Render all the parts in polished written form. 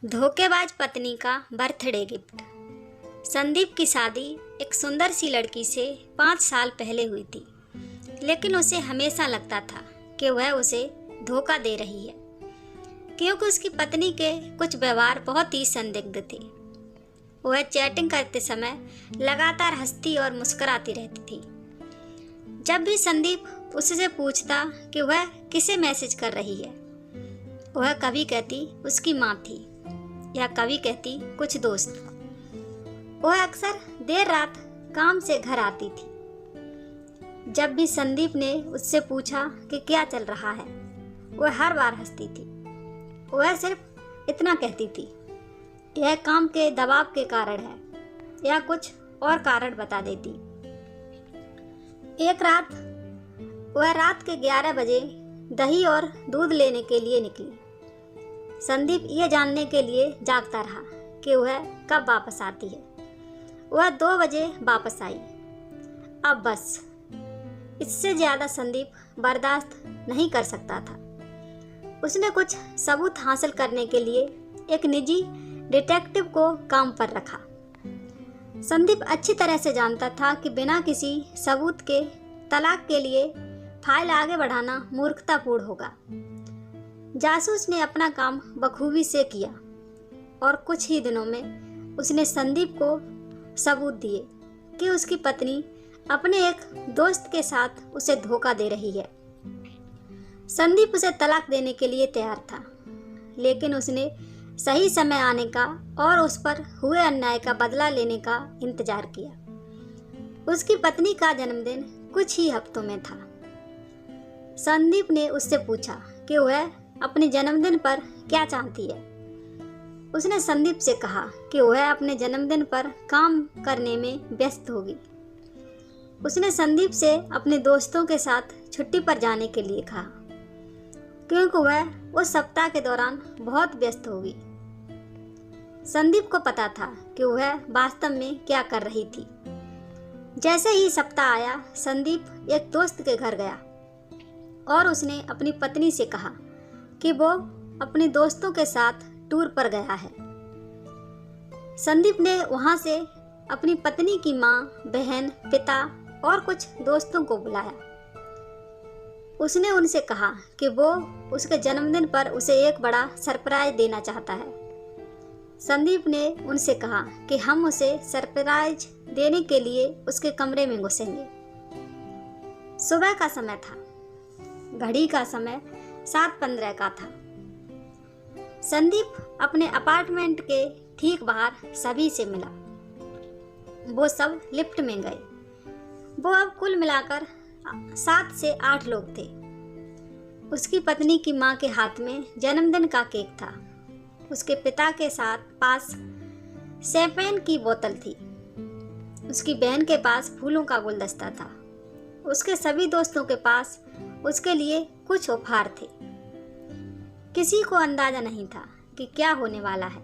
धोखेबाज पत्नी का बर्थडे गिफ्ट। संदीप की शादी एक सुंदर सी लड़की से 5 साल पहले हुई थी, लेकिन उसे हमेशा लगता था कि वह उसे धोखा दे रही है, क्योंकि उसकी पत्नी के कुछ व्यवहार बहुत ही संदिग्ध थे। वह चैटिंग करते समय लगातार हंसती और मुस्कुराती रहती थी। जब भी संदीप उससे पूछता कि वह किसे मैसेज कर रही है, वह कभी कहती उसकी माँ थी या कभी कहती कुछ दोस्त। वह अक्सर देर रात काम से घर आती थी। जब भी संदीप ने उससे पूछा कि क्या चल रहा है, वह हर बार हंसती थी। वह सिर्फ इतना कहती थी, यह काम के दबाव के कारण है, या कुछ और कारण बता देती। एक रात वह रात के 11 बजे दही और दूध लेने के लिए निकली। संदीप ये जानने के लिए जागता रहा कि वह कब वापस आती है। वह 2 बजे वापस आई। अब बस इससे ज़्यादा संदीप बर्दाश्त नहीं कर सकता था। उसने कुछ सबूत हासिल करने के लिए एक निजी डिटेक्टिव को काम पर रखा। संदीप अच्छी तरह से जानता था कि बिना किसी सबूत के तलाक के लिए फाइल आगे बढ़ाना मूर्खतापूर्ण होगा। जासूस ने अपना काम बखूबी से किया और कुछ ही दिनों में उसने संदीप को सबूत दिए कि उसकी पत्नी अपने एक दोस्त के साथ उसे धोखा दे रही है। संदीप उसे तलाक देने के लिए तैयार था, लेकिन उसने सही समय आने का और उस पर हुए अन्याय का बदला लेने का इंतजार किया। उसकी पत्नी का जन्मदिन कुछ ही हफ्तों में था। संदीप ने उससे पूछा कि वह अपने जन्मदिन पर क्या चाहती है। उसने संदीप से कहा कि वह अपने जन्मदिन पर काम करने में व्यस्त होगी। उसने संदीप से अपने दोस्तों के साथ छुट्टी पर जाने के लिए कहा, क्योंकि वह उस सप्ताह के दौरान बहुत व्यस्त होगी। संदीप को पता था कि वह वास्तव में क्या कर रही थी। जैसे ही सप्ताह आया, संदीप एक दोस्त के घर गया और उसने अपनी पत्नी से कहा कि वो अपने दोस्तों के साथ टूर पर गया है। संदीप ने वहां से अपनी पत्नी की मां, बहन, पिता और कुछ दोस्तों को बुलाया। उसने उनसे कहा कि वो उसके जन्मदिन पर उसे एक बड़ा सरप्राइज देना चाहता है। संदीप ने उनसे कहा कि हम उसे सरप्राइज देने के लिए उसके कमरे में घुसेंगे। सुबह का समय था। घड़ी का समय 7:15 का था। संदीप अपने अपार्टमेंट के ठीक बाहर सभी से मिला। वो सब लिफ्ट में गए। वो अब कुल मिलाकर 7 से 8 लोग थे। उसकी पत्नी की मां के हाथ में जन्मदिन का केक था। उसके पिता के पास शैंपेन की बोतल थी। उसकी बहन के पास फूलों का गुलदस्ता था। उसके सभी दोस्तों के पास उसके लिए कुछ उपहार थे। किसी को अंदाजा नहीं था कि क्या होने वाला है।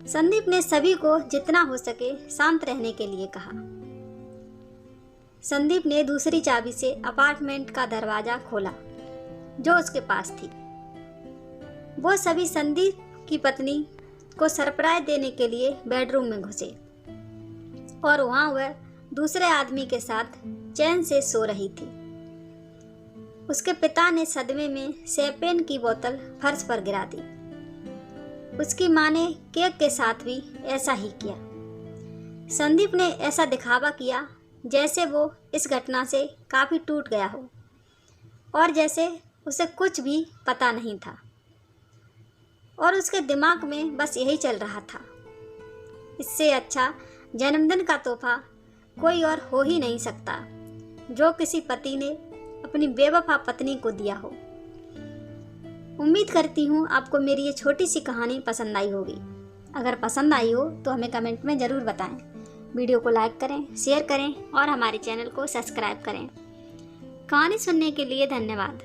संदीप ने सभी को जितना हो सके शांत रहने के लिए कहा। संदीप ने दूसरी चाबी से अपार्टमेंट का दरवाजा खोला जो उसके पास थी। वो सभी संदीप की पत्नी को सरप्राइज देने के लिए बेडरूम में घुसे और वहां वह दूसरे आदमी के साथ चैन से सो रही थी। उसके पिता ने सदमे में शैंपेन की बोतल फर्श पर गिरा दी। उसकी मां ने केक के साथ भी ऐसा ही किया। संदीप ने ऐसा दिखावा किया जैसे वो इस घटना से काफ़ी टूट गया हो और जैसे उसे कुछ भी पता नहीं था और उसके दिमाग में बस यही चल रहा था, इससे अच्छा जन्मदिन का तोहफा कोई और हो ही नहीं सकता जो किसी पति ने अपनी बेवफा पत्नी को दिया हो। उम्मीद करती हूँ आपको मेरी ये छोटी सी कहानी पसंद आई होगी। अगर पसंद आई हो तो हमें कमेंट में ज़रूर बताएं। वीडियो को लाइक करें, शेयर करें और हमारे चैनल को सब्सक्राइब करें। कहानी सुनने के लिए धन्यवाद।